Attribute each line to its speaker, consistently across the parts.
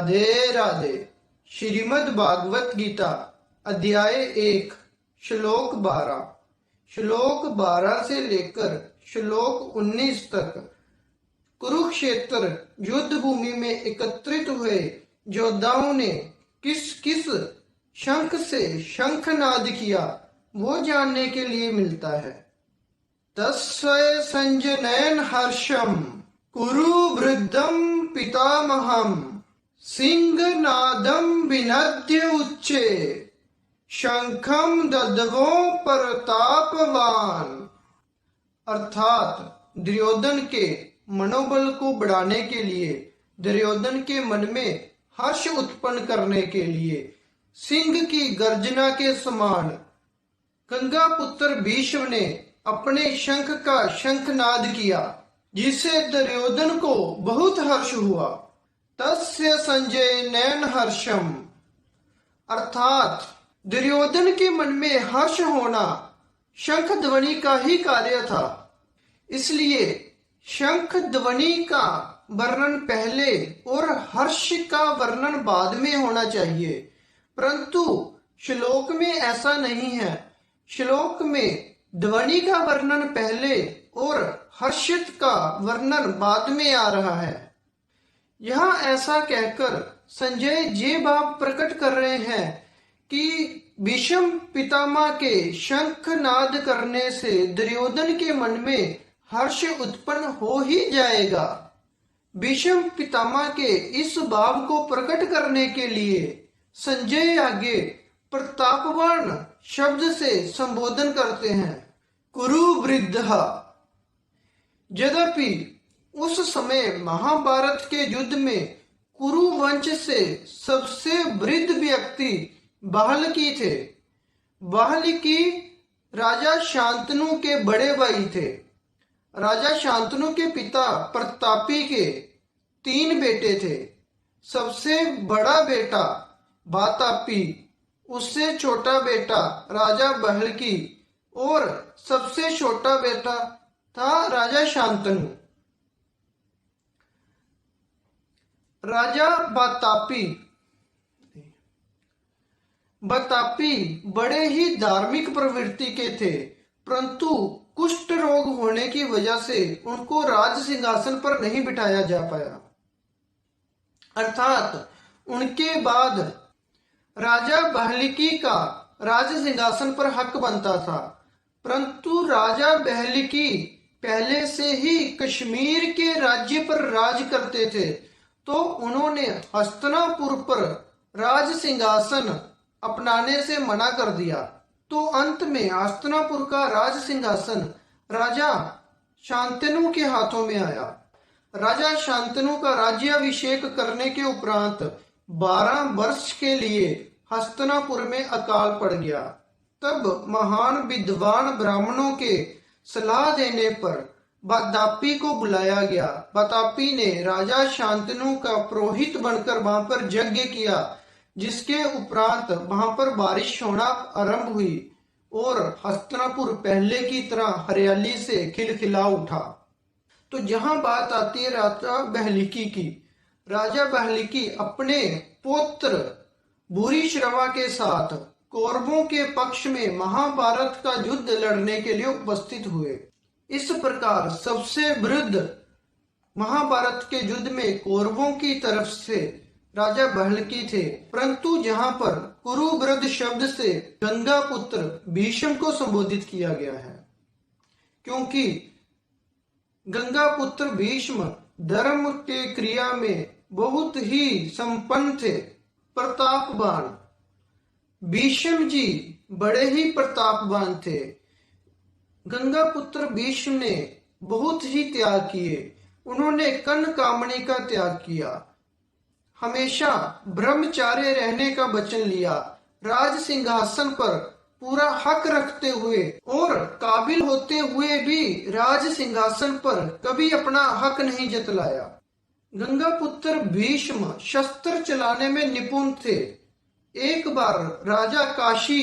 Speaker 1: राधे राधे। श्रीमद् भागवत गीता अध्याय 1 श्लोक 12 से लेकर श्लोक 19 तक। कुरुक्षेत्र युद्ध भूमि में एकत्रित हुए योद्धाओं ने किस किस शंख से शंखनाद किया वो जानने के लिए मिलता है। तस्य संजनयन हर्षम कुरु वृद्धम पितामहम सिंहनादम विनद्य उच्चे शंखम ददवो प्रतापवान। अर्थात दुर्योधन के मनोबल को बढ़ाने के लिए, दुर्योधन के मन में हर्ष उत्पन्न करने के लिए सिंह की गर्जना के समान गंगा पुत्र भीष्म ने अपने शंख का शंखनाद किया, जिससे दुर्योधन को बहुत हर्ष हुआ। तस्य संजय नयन हर्षम, अर्थात दुर्योधन के मन में हर्ष होना शंख ध्वनि का ही कार्य था। इसलिए शंख ध्वनि का वर्णन पहले और हर्ष का वर्णन बाद में होना चाहिए, परंतु श्लोक में ऐसा नहीं है। श्लोक में ध्वनि का वर्णन पहले और हर्षित का वर्णन बाद में आ रहा है। यहाँ ऐसा कहकर संजय ये भाव प्रकट कर रहे हैं कि भीष्म पितामह के शंखनाद करने से दुर्योधन के मन में हर्ष उत्पन्न हो ही जाएगा। भीष्म पितामह के इस भाव को प्रकट करने के लिए संजय आगे प्रतापवान शब्द से संबोधन करते हैं, कुरु वृद्धः। यद्यपि उस समय महाभारत के युद्ध में कुरु वंश से सबसे वृद्ध व्यक्ति बाल्मीकि थे। बाल्मीकि राजा शांतनु के बड़े भाई थे। राजा शांतनु के पिता प्रतापी के 3 बेटे थे। सबसे बड़ा बेटा वातापी, उससे छोटा बेटा राजा बाल्मीकि और सबसे छोटा बेटा था राजा शांतनु। राजा वातापी बड़े ही धार्मिक प्रवृत्ति के थे, परंतु कुष्ठ रोग होने की वजह से उनको राज सिंहासन पर नहीं बिठाया जा पाया। अर्थात उनके बाद राजा बाल्मीकि का राज सिंहासन पर हक बनता था, परंतु राजा बाल्मीकि पहले से ही कश्मीर के राज्य पर राज करते थे, तो उन्होंने हस्तिनापुर पर राज सिंहासन अपनाने से मना कर दिया। तो अंत में हस्तिनापुर का राज सिंहासन राजा शांतनु के हाथों में आया। राजा शांतनु का राज्याभिषेक करने के उपरांत 12 वर्ष के लिए हस्तिनापुर में अकाल पड़ गया। तब महान विद्वान ब्राह्मणों के सलाह देने पर वातापी को बुलाया गया। वातापी ने राजा शांतनु का पुरोहित बनकर वहां पर यज्ञ किया, जिसके उपरांत वहां पर बारिश होना आरंभ हुई और हस्तिनापुर पहले की तरह हरियाली से खिलखिला उठा। तो जहां बात आती है राजा बाल्मीकि की, राजा बाल्मीकि अपने पुत्र भूरिश्रवा के साथ कौरवों के पक्ष में महाभारत का युद्ध लड़ने के लिए उपस्थित हुए। इस प्रकार सबसे वृद्ध महाभारत के युद्ध में कौरवों की तरफ से राजा बाल्मीकि थे, परंतु जहां पर कुरु वृद्ध शब्द से गंगा पुत्र भीष्म को संबोधित किया गया है, क्योंकि गंगा पुत्र भीष्म धर्म के क्रिया में बहुत ही संपन्न थे, प्रतापवान। भीष्म जी बड़े ही प्रतापवान थे। गंगा पुत्र भीष्म ने बहुत ही त्याग किए। उन्होंने कर्ण कामनी का त्याग किया, हमेशा ब्रह्मचार्य रहने का वचन लिया, राज सिंहासन पर पूरा हक रखते हुए और काबिल होते हुए भी राज सिंहासन पर कभी अपना हक नहीं जतलाया। गंगा पुत्र भीष्म शस्त्र चलाने में निपुण थे। एक बार राजा काशी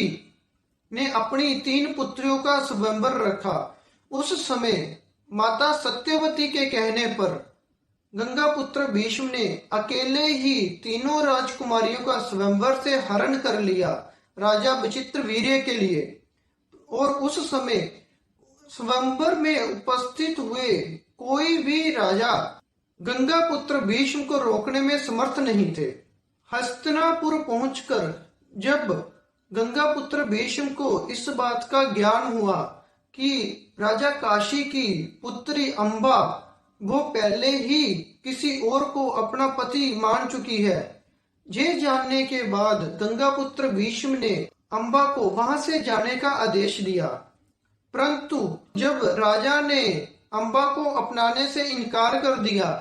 Speaker 1: ने अपनी 3 पुत्रियों का स्वयंवर रखा। उस समय माता सत्यवती के कहने पर गंगापुत्र भीष्म ने अकेले ही तीनों राजकुमारियों का स्वयंवर से हरण कर लिया राजा विचित्र वीर्य के लिए। और उस समय स्वयंवर में उपस्थित हुए कोई भी राजा गंगापुत्र भीष्म को रोकने में समर्थ नहीं थे। हस्तिनापुर पहुंचकर जब गंगापुत्र भीष्म को इस बात का ज्ञान हुआ कि राजा काशी की पुत्री अंबा वो पहले ही किसी और को अपना पति मान चुकी है, ये जानने के बाद गंगापुत्र भीष्म ने अंबा को वहां से जाने का आदेश दिया। परंतु जब राजा ने अंबा को अपनाने से इनकार कर दिया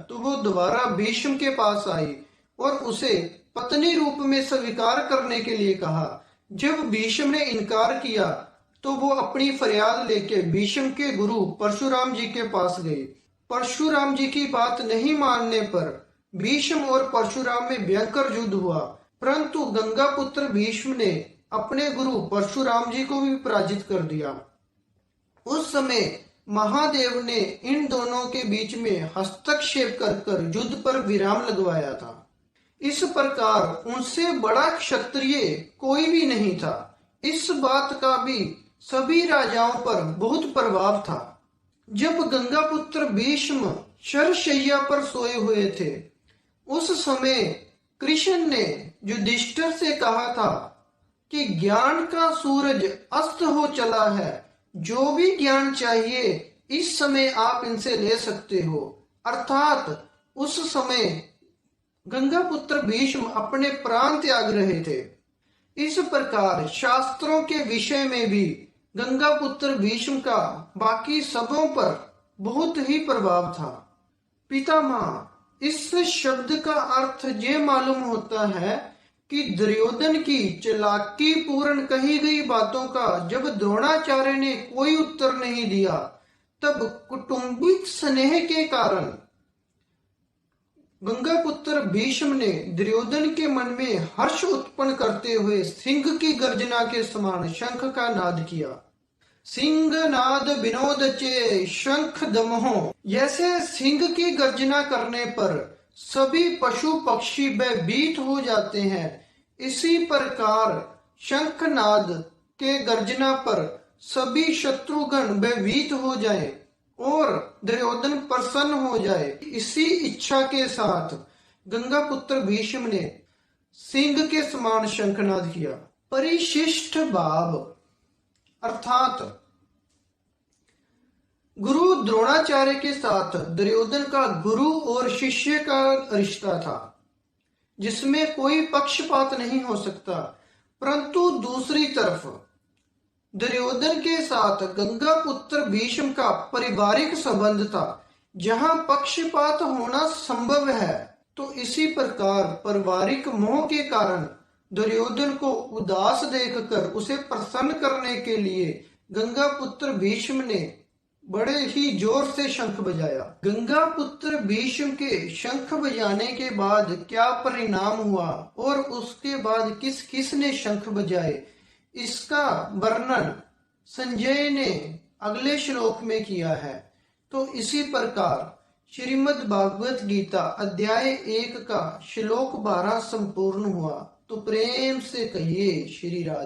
Speaker 1: तो वो दोबारा भीष्म के पास आई और उसे पत्नी रूप में स्वीकार करने के लिए कहा। जब भीष्म ने इनकार किया तो वो अपनी फरियाद लेके भीष्म के गुरु परशुराम जी के पास गए। परशुराम जी की बात नहीं मानने पर भीष्म और परशुराम में भयंकर युद्ध हुआ, परंतु गंगापुत्र भीष्म ने अपने गुरु परशुराम जी को भी पराजित कर दिया। उस समय महादेव ने इन दोनों के बीच में हस्तक्षेप कर युद्ध पर विराम लगवाया था। इस प्रकार उनसे बड़ा क्षत्रिय कोई भी नहीं था। इस बात का भी सभी राजाओं पर बहुत प्रभाव था। जब गंगापुत्र भीष्म शरशैया पर सोए हुए थे, उस समय कृष्ण ने युधिष्ठिर से कहा था कि ज्ञान का सूरज अस्त हो चला है, जो भी ज्ञान चाहिए इस समय आप इनसे ले सकते हो। अर्थात उस समय गंगापुत्र भीष्म अपने प्राण त्याग रहे थे। इस प्रकार शास्त्रों के विषय में भी गंगापुत्र भीष्म का बाकी सबों पर बहुत ही प्रभाव था। पितामह, इस शब्द का अर्थ ये मालूम होता है कि दुर्योधन की चालाकी पूर्ण कही गई बातों का जब द्रोणाचार्य ने कोई उत्तर नहीं दिया, तब कौटुंबिक स्नेह के कारण गंगापुत्र भीष्म ने दुर्योधन के मन में हर्ष उत्पन्न करते हुए सिंह की गर्जना के समान शंख का नाद किया। सिंह नाद विनोद चे शंख दमहो। जैसे सिंह की गर्जना करने पर सभी पशु पक्षी भयभीत हो जाते हैं, इसी प्रकार शंखनाद के गर्जना पर सभी शत्रुगण भयभीत हो जाए और दुर्योधन प्रसन्न हो जाए। इसी इच्छा के साथ गंगापुत्र भीष्म ने सिंह के समान शंखनाद किया। परिशिष्ट भाव अर्थात गुरु द्रोणाचार्य के साथ दुर्योधन का गुरु और शिष्य का रिश्ता था, जिसमें कोई पक्षपात नहीं हो सकता। परंतु दूसरी तरफ दुर्योधन के साथ गंगापुत्र भीष्म का पारिवारिक संबंध था, जहां पक्षपात होना संभव है। तो इसी प्रकार पारिवारिक मोह के कारण दुर्योधन को उदास देखकर उसे प्रसन्न करने के लिए गंगापुत्र भीष्म ने बड़े ही जोर से शंख बजाया। गंगापुत्र भीष्म के शंख बजाने के बाद क्या परिणाम हुआ और उसके बाद किस किस ने शंख बजाए, इसका वर्णन संजय ने अगले श्लोक में किया है। तो इसी प्रकार श्रीमद् भागवत गीता अध्याय 1 का श्लोक 12 संपूर्ण हुआ। तो प्रेम से कहिए श्री राधे।